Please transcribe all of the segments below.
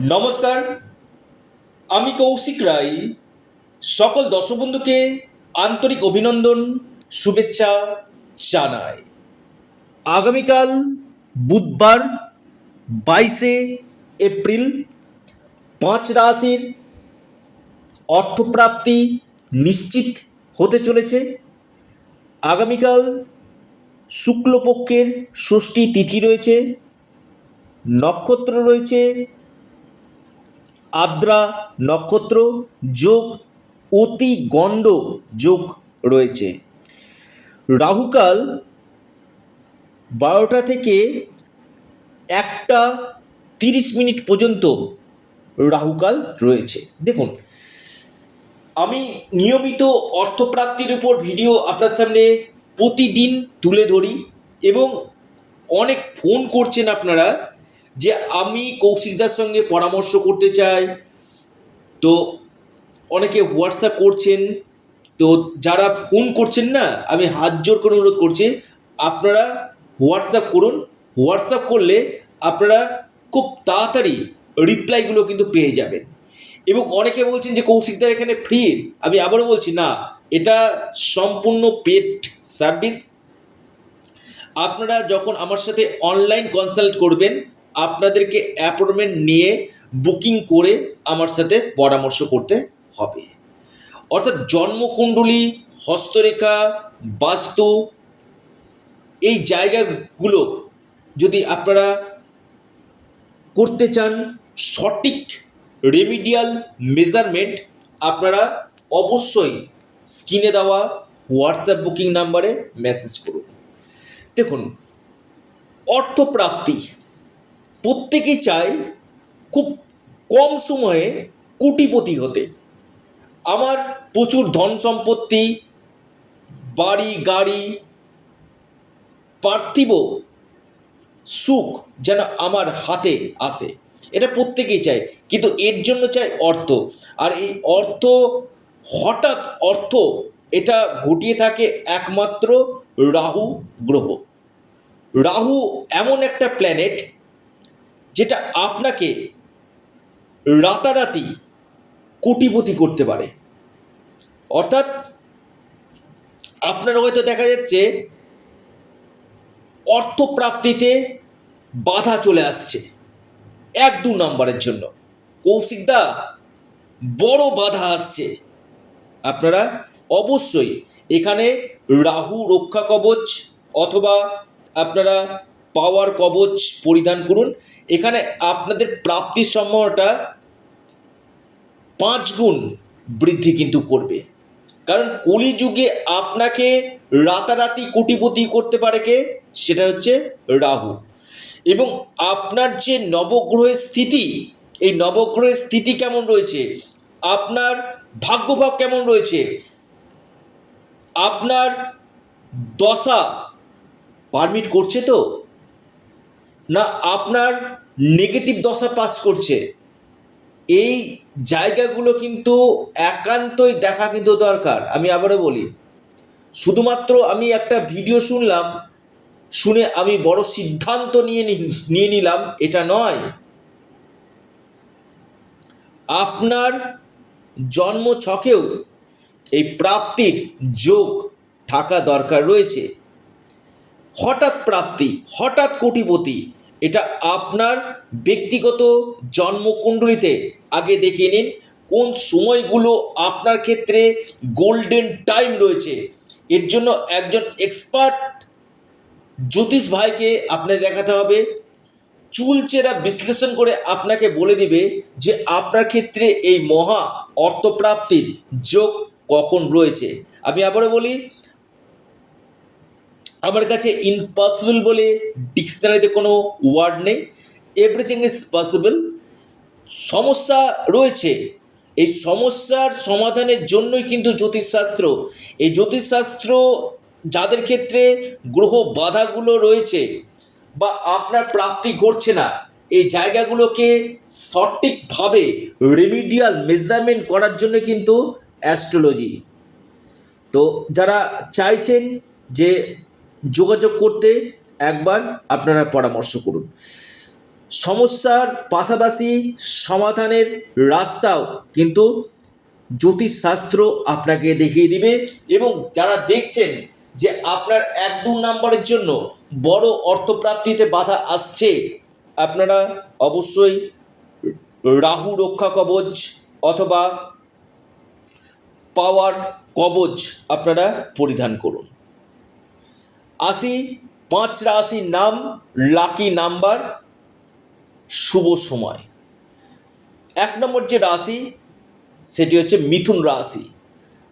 নমস্কার, আমি কৌশিক রায়। সকল দর্শক বন্ধুকে আন্তরিক অভিনন্দন, শুভেচ্ছা জানাই। আগামীকাল বুধবার 22 এপ্রিল 5 রাশির অর্থপ্রাপ্তি নিশ্চিত হতে চলেছে। আগামীকাল শুক্লপক্ষের ষষ্ঠী তিথি রয়েছে, নক্ষত্র রয়েছে আদ্রা নক্ষত্র, যোগ অতি গণ্ড যোগ রয়েছে। রাহুকাল 12টা থেকে 1টা 30 মিনিট পর্যন্ত রাহুকাল রয়েছে। দেখুন, আমি নিয়মিত অর্থপ্রাপ্তির উপর ভিডিও আপনার সামনে প্রতিদিন তুলে ধরি এবং অনেক ফোন করছেন আপনারা যে আমি কৌশিকদার সঙ্গে পরামর্শ করতে চাই। তো অনেকে হোয়াটসঅ্যাপ করছেন। তো যারা ফোন করছেন না, আমি হাত জোর করে অনুরোধ করছি, আপনারা হোয়াটসঅ্যাপ করুন। হোয়াটসঅ্যাপ করলে আপনারা খুব তাড়াতাড়ি রিপ্লাইগুলো কিন্তু পেয়ে যাবেন। এবং অনেকে বলছেন যে কৌশিকদার এখানে ফ্রি। আমি আবারও বলছি, না, এটা সম্পূর্ণ পেড সার্ভিস। আপনারা যখন আমার সাথে অনলাইন কনসাল্ট করবেন, আপনাদেরকে অ্যাপয়েন্টমেন্ট নিয়ে বুকিং করে আমার সাথে পরামর্শ করতে হবে। অর্থাৎ জন্মকুণ্ডলী, হস্তরেখা, বাস্তু, এই জায়গাগুলো যদি আপনারা করতে চান, সঠিক রেমিডিয়াল মেজারমেন্ট, আপনারা অবশ্যই স্ক্রিনে দেওয়া হোয়াটসঅ্যাপ বুকিং নাম্বারে মেসেজ করুন। দেখুন, অর্থপ্রাপ্তি প্রত্যেকেই চায় খুব কম সময়ে কোটিপতি হতে। আমার প্রচুর ধন সম্পত্তি, বাড়ি গাড়ি, পার্থিব সুখ যেন আমার হাতে আসে, এটা প্রত্যেকেই চায়। কিন্তু এর জন্য চাই অর্থ। আর এই অর্থ, হঠাৎ অর্থ, এটা ঘটিয়ে থাকে একমাত্র রাহু গ্রহ। রাহু এমন একটা প্ল্যানেট যেটা আপনাকে রাতারাতি কোটিপতি করতে পারে। অর্থাৎ আপনার হয়তো দেখা যাচ্ছে অর্থপ্রাপ্তিতে বাধা চলে আসছে 1-2 নম্বরের জন্য, কৌশিকদা বড় বাধা আসছে। আপনারা অবশ্যই এখানে রাহু রক্ষা কবচ অথবা আপনারা পাওয়ার কবচ পরিধান করুন। এখানে আপনাদের প্রাপ্তির সম্ভাবনাটা 5 গুণ বৃদ্ধি কিন্তু করবে। কারণ কলিযুগে আপনাকে রাতারাতি কোটিপতি করতে পারে কে? সেটা হচ্ছে রাহু। এবং আপনার যে নবগ্রহের স্থিতি, এই নবগ্রহের স্থিতি কেমন রয়েছে, আপনার ভাগ্যভাব কেমন রয়েছে, আপনার দশা পারমিট করছে তো, না আপনার নেগেটিভ দশা পাস করছে, এই জায়গাগুলো কিন্তু একান্তই দেখা কিন্তু দরকার। আমি আবারও বলি, শুধুমাত্র আমি একটা ভিডিও শুনলাম, শুনে আমি বড় সিদ্ধান্ত নিয়ে নিলাম, এটা নয়। আপনার জন্ম ছকেও এই প্রাপ্তির যোগ থাকা দরকার রয়েছে। হঠাৎ প্রাপ্তি, হঠাৎ কোটিপতি, এটা আপনার ব্যক্তিগত জন্মকুণ্ডলিতে আগে দেখিয়ে নিন কোন সময়গুলো আপনার ক্ষেত্রে গোল্ডেন টাইম রয়েছে। এর জন্য একজন এক্সপার্ট জ্যোতিষ ভাইকে আপনাকে দেখাতে হবে। চুলচেরা বিশ্লেষণ করে আপনাকে বলে দিবে যে আপনার ক্ষেত্রে এই মহা অর্থপ্রাপ্তির যোগ কখন রয়েছে। আমি আবারও বলি, আমার কাছে ইম্পসিবল বলে ডিকশনারিতে কোনো ওয়ার্ড নেই। Everything is possible. সমস্যা রয়েছে, এই সমস্যার সমাধানের জন্যই কিন্তু জ্যোতিষশাস্ত্র। এই জ্যোতিষশাস্ত্র যাদের ক্ষেত্রে গ্রহ বাধাগুলো রয়েছে বা আপনার প্রাপ্তি ঘটছে না, এই জায়গাগুলোকে সঠিকভাবে রেমিডিয়াল মেজারমেন্ট করার জন্য কিন্তু অ্যাস্ট্রোলজি। তো যারা চাইছেন যে যোগাযোগ করতে, একবার আপনারা পরামর্শ করুন। সমস্যার পাশাপাশি সমাধানের রাস্তাও কিন্তু জ্যোতিষশাস্ত্র আপনাকে দেখিয়ে দিবে। এবং যারা দেখছেন যে আপনার 1-2 নম্বরের জন্য বড় অর্থপ্রাপ্তিতে বাধা আসছে, আপনারা অবশ্যই রাহু রক্ষা কবচ অথবা পাওয়ার কবচ আপনারা পরিধান করুন। আসি 5 রাশির নাম, লাকি নাম্বার, শুভ সময়। 1 নম্বর যে রাশি সেটি হচ্ছে মিথুন রাশি।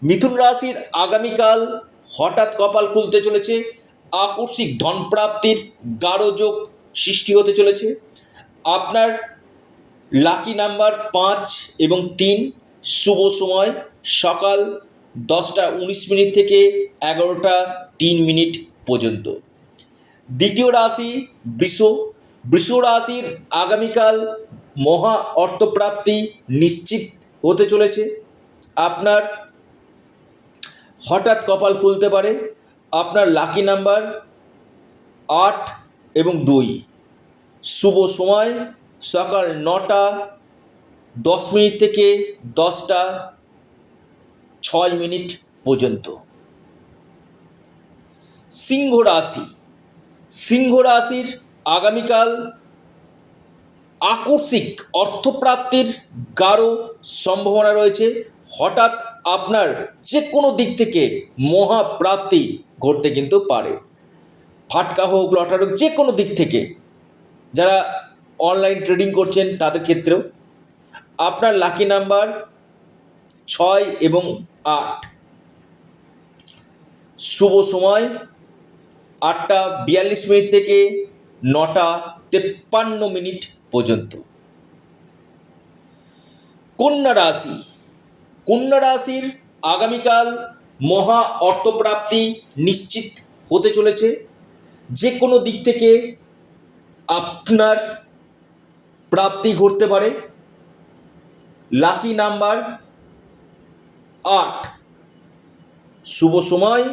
মিথুন রাশির আগামীকাল হঠাৎ কপাল খুলতে চলেছে, আকস্মিক ধনপ্রাপ্তির গাঢ় যোগ সৃষ্টি হতে চলেছে। আপনার লাকি নাম্বার 5 এবং 3, শুভ সময় সকাল 10:19 থেকে 11:03 পর্যন্ত। দ্বিতীয় রাশি বৃষ। বৃষ রাশির আগামীকাল মহা অর্থপ্রাপ্তি নিশ্চিত হতে চলেছে। আপনার হঠাৎ কপাল খুলতে পারে। আপনার লাকি নাম্বার 8 এবং 2, শুভ সময় সকাল 9:10 থেকে 10:06 পর্যন্ত। সিংহ রাশি। সিংহ রাশির আগামীকাল আকস্মিক অর্থপ্রাপ্তির গাঢ় সম্ভাবনা রয়েছে। হঠাৎ আপনার যে কোনো দিক থেকে মহাপ্রাপ্তি ঘটতে কিন্তু পারে। ফাটকা হোক, লটারি হোক, যে কোনো দিক থেকে। যারা অনলাইন ট্রেডিং করছেন তাদের ক্ষেত্রেও। আপনার লাকি নাম্বার 6 এবং 8, শুভ সময় 8:42 থেকে 9:53 পর্যন্ত। কন্যা রাশি। কন্যা রাশির আগামীকাল মহা অর্থপ্রাপ্তি নিশ্চিত হতে চলেছে। যে কোনো দিক থেকে আপনার প্রাপ্তি ঘটতে পারে। লাকি নাম্বার 8, শুভ সময়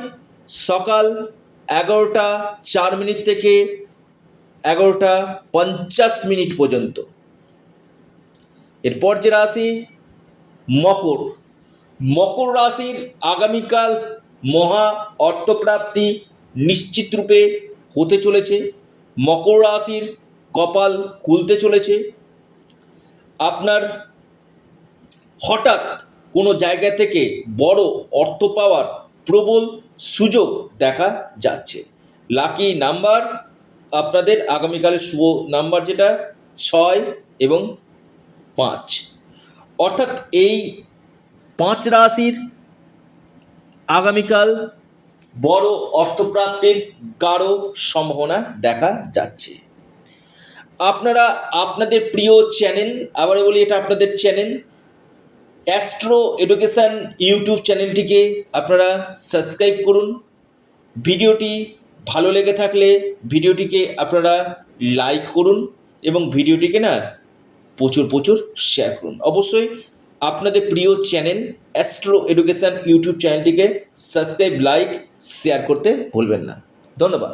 সকাল 11:04 থেকে 11:50 পর্যন্ত। এরপর যে রাশি মকর। মকর রাশির আগামীকাল মহা অর্থপ্রাপ্তি নিশ্চিত রূপে হতে চলেছে। মকর রাশির কপাল খুলতে চলেছে। আপনার হঠাৎ কোনো জায়গা থেকে বড় অর্থ পাওয়ার প্রবল সুযোগ দেখা যাচ্ছে। লাকি নাম্বার আপনাদের আগামীকালের শুভ নাম্বার যেটা 6 এবং 5। অর্থাৎ এই 5 রাশির আগামীকাল বড় অর্থপ্রাপ্তির গাঢ় সম্ভাবনা দেখা যাচ্ছে। আপনারা আপনাদের প্রিয় চ্যানেল, আবার বলি এটা আপনাদের চ্যানেল অ্যাস্ট্রো এডুকেশান ইউটিউব চ্যানেলটিকে আপনারা সাবস্ক্রাইব করুন। ভিডিওটি ভালো লেগে থাকলে ভিডিওটিকে আপনারা লাইক করুন এবং ভিডিওটিকে প্রচুর শেয়ার করুন। অবশ্যই আপনাদের প্রিয় চ্যানেল অ্যাস্ট্রো এডুকেশান ইউটিউব চ্যানেলটিকে সাবস্ক্রাইব, লাইক, শেয়ার করতে ভুলবেন না। ধন্যবাদ।